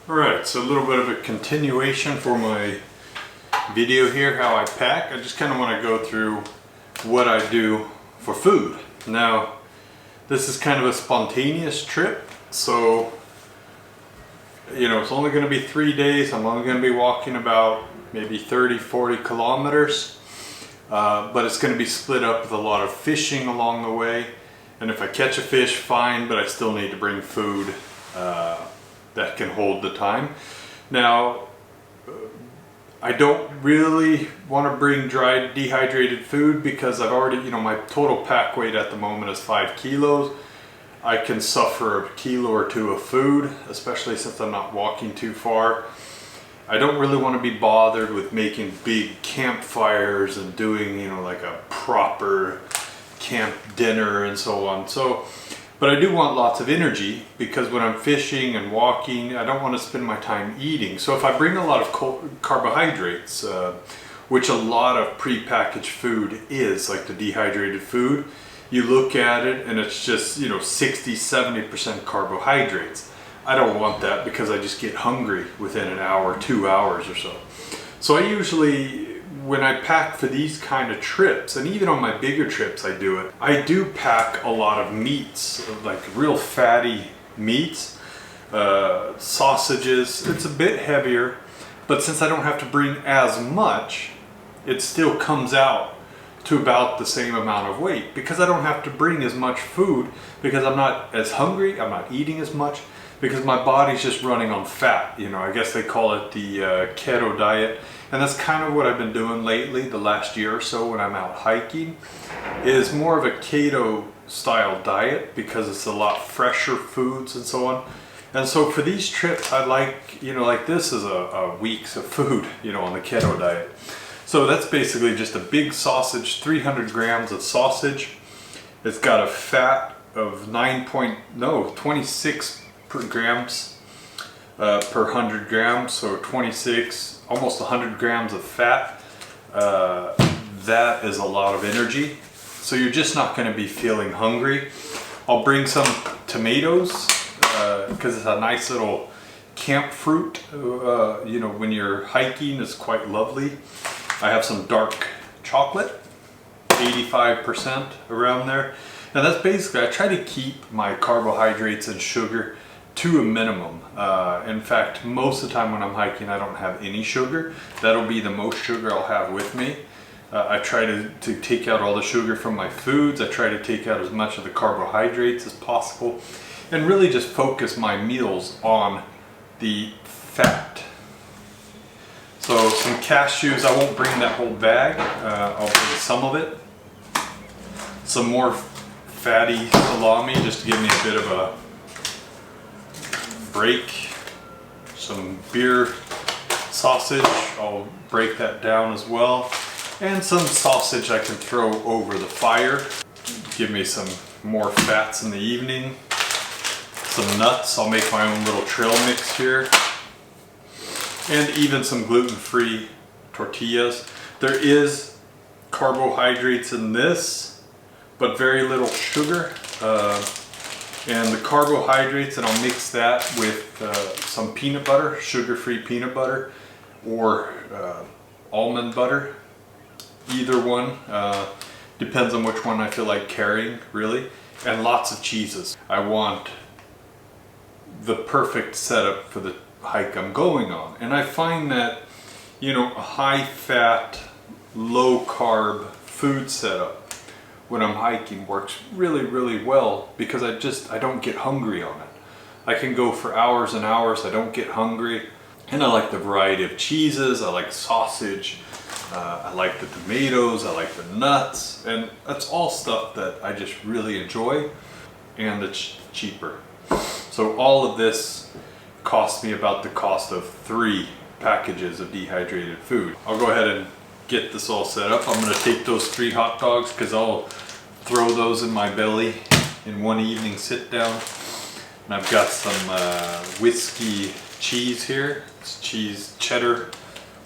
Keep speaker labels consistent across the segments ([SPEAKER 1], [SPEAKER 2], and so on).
[SPEAKER 1] Alright, so a little bit of a continuation for my video here, how I pack. I just kind of want to go through what I do for food. Now, this is kind of a spontaneous trip, so it's only going to be 3 days. I'm only going to be walking about maybe 30-40 kilometers, but it's going to be split up with a lot of fishing along the way. And if I catch a fish, fine, but I still need to bring food that can hold the time. Now, I don't really want to bring dried, dehydrated food because I've already, my total pack weight at the moment is 5 kilos. I can suffer a kilo or two of food, especially since I'm not walking too far. I don't really want to be bothered with making big campfires and doing, like a proper camp dinner and so on. But I do want lots of energy because when I'm fishing and walking, I don't want to spend my time eating. So if I bring a lot of carbohydrates, which a lot of prepackaged food is, like the dehydrated food, you look at it and it's just, 60-70% carbohydrates. I don't want that because I just get hungry within an hour, 2 hours or so. So I usually, when I pack for these kind of trips, and even on my bigger trips I do it, I do pack a lot of meats, like real fatty meats, sausages. It's a bit heavier, but since I don't have to bring as much, it still comes out to about the same amount of weight because I don't have to bring as much food because I'm not as hungry, I'm not eating as much because my body's just running on fat. I guess they call it the keto diet. And that's kind of what I've been doing lately, the last year or so when I'm out hiking, is more of a keto style diet because it's a lot fresher foods and so on. And so for these trips, I like, like this is a week's of food, on the keto diet. So that's basically just a big sausage, 300 grams of sausage. It's got a fat of 26 grams per 100 grams, so 26, almost 100 grams of fat. That is a lot of energy. So you're just not going to be feeling hungry. I'll bring some tomatoes because it's a nice little camp fruit. When you're hiking, it's quite lovely. I have some dark chocolate, 85% around there. And that's basically, I try to keep my carbohydrates and sugar to a minimum. In fact, most of the time when I'm hiking, I don't have any sugar. That'll be the most sugar I'll have with me. I try to take out all the sugar from my foods. I try to take out as much of the carbohydrates as possible and really just focus my meals on the fat. So some cashews, I won't bring that whole bag. I'll bring some of it. Some more fatty salami just to give me a bit of a break. Some beer sausage, I'll break that down as well. And some sausage I can throw over the fire. Give me some more fats in the evening. Some nuts, I'll make my own little trail mix here. And even some gluten-free tortillas. There is carbohydrates in this, but very little sugar. And the carbohydrates, and I'll mix that with some peanut butter, sugar-free peanut butter, or almond butter. Either one, depends on which one I feel like carrying, really. And lots of cheeses. I want the perfect setup for the hike I'm going on. And I find that, a high-fat, low-carb food setup when I'm hiking works really, really well because I don't get hungry on it. I can go for hours and hours, I don't get hungry. And I like the variety of cheeses, I like sausage, I like the tomatoes, I like the nuts, and that's all stuff that I just really enjoy, and it's cheaper. So all of this cost me about the cost of 3 packages of dehydrated food. I'll go ahead and get this all set up. I'm going to take those 3 hot dogs because I'll throw those in my belly in one evening sit down. And I've got some whiskey cheese here. It's cheese cheddar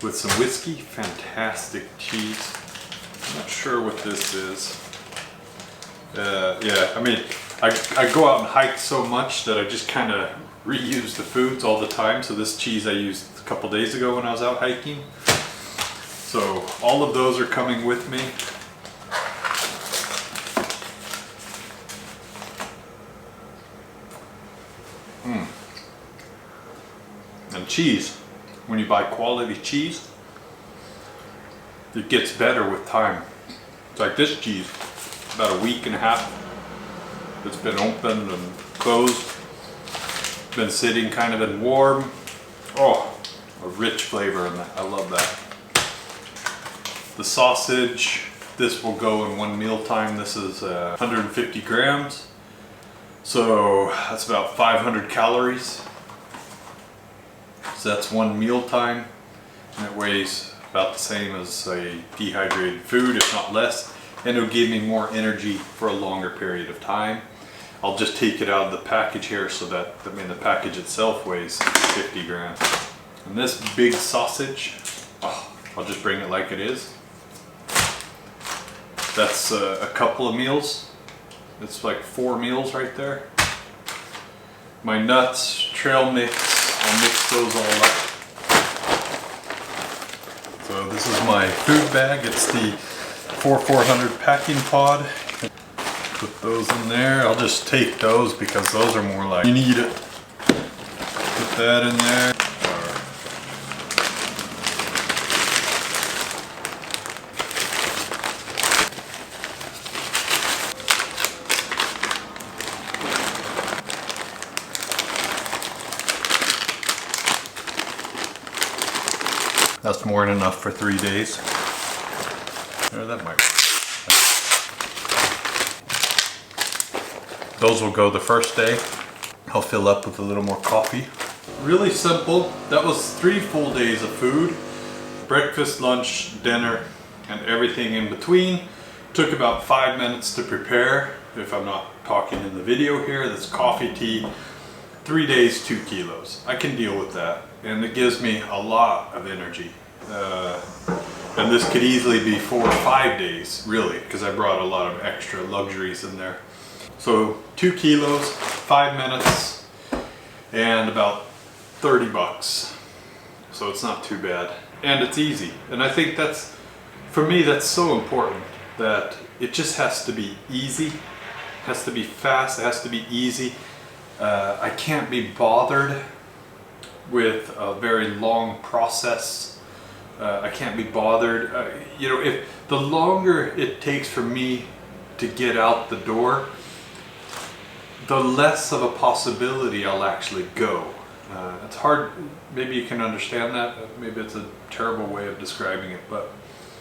[SPEAKER 1] with some whiskey. Fantastic cheese. I'm not sure what this is. Yeah, I mean, I go out and hike so much that I just kind of reuse the foods all the time. So this cheese I used a couple days ago when I was out hiking. So all of those are coming with me. And cheese, when you buy quality cheese, it gets better with time. It's like this cheese, about a week and a half. It's been opened and closed, been sitting kind of in warm. Oh, a rich flavor in that. I love that. The sausage, this will go in one meal time. This is 150 grams. So that's about 500 calories. So that's one meal time, and it weighs about the same as a dehydrated food, if not less, and it'll give me more energy for a longer period of time. I'll just take it out of the package here so that, I mean, the package itself weighs 50 grams. And this big sausage, oh, I'll just bring it like it is. That's a couple of meals. It's like 4 meals right there. My nuts, trail mix, I'll mix those all up. So this is my food bag. It's the 4400 packing pod. Put those in there. I'll just take those because those are more like you need it. Put that in there. That's more than enough for 3 days. Or that might work. Those will go the first day. I'll fill up with a little more coffee. Really simple. That was 3 full days of food. Breakfast, lunch, dinner, and everything in between. Took about 5 minutes to prepare. If I'm not talking in the video here, that's coffee, tea. 3 days, 2 kilos. I can deal with that. And it gives me a lot of energy. And this could easily be 4 or 5 days, really, because I brought a lot of extra luxuries in there. So 2 kilos, 5 minutes, and about 30 bucks. So it's not too bad. And it's easy. And I think that's, for me, that's so important, that it just has to be easy, it has to be fast, it has to be easy. I can't be bothered with a very long process. I can't be bothered. You know, if the longer it takes for me to get out the door, the less of a possibility I'll actually go. It's hard, maybe you can understand that. Maybe it's a terrible way of describing it, but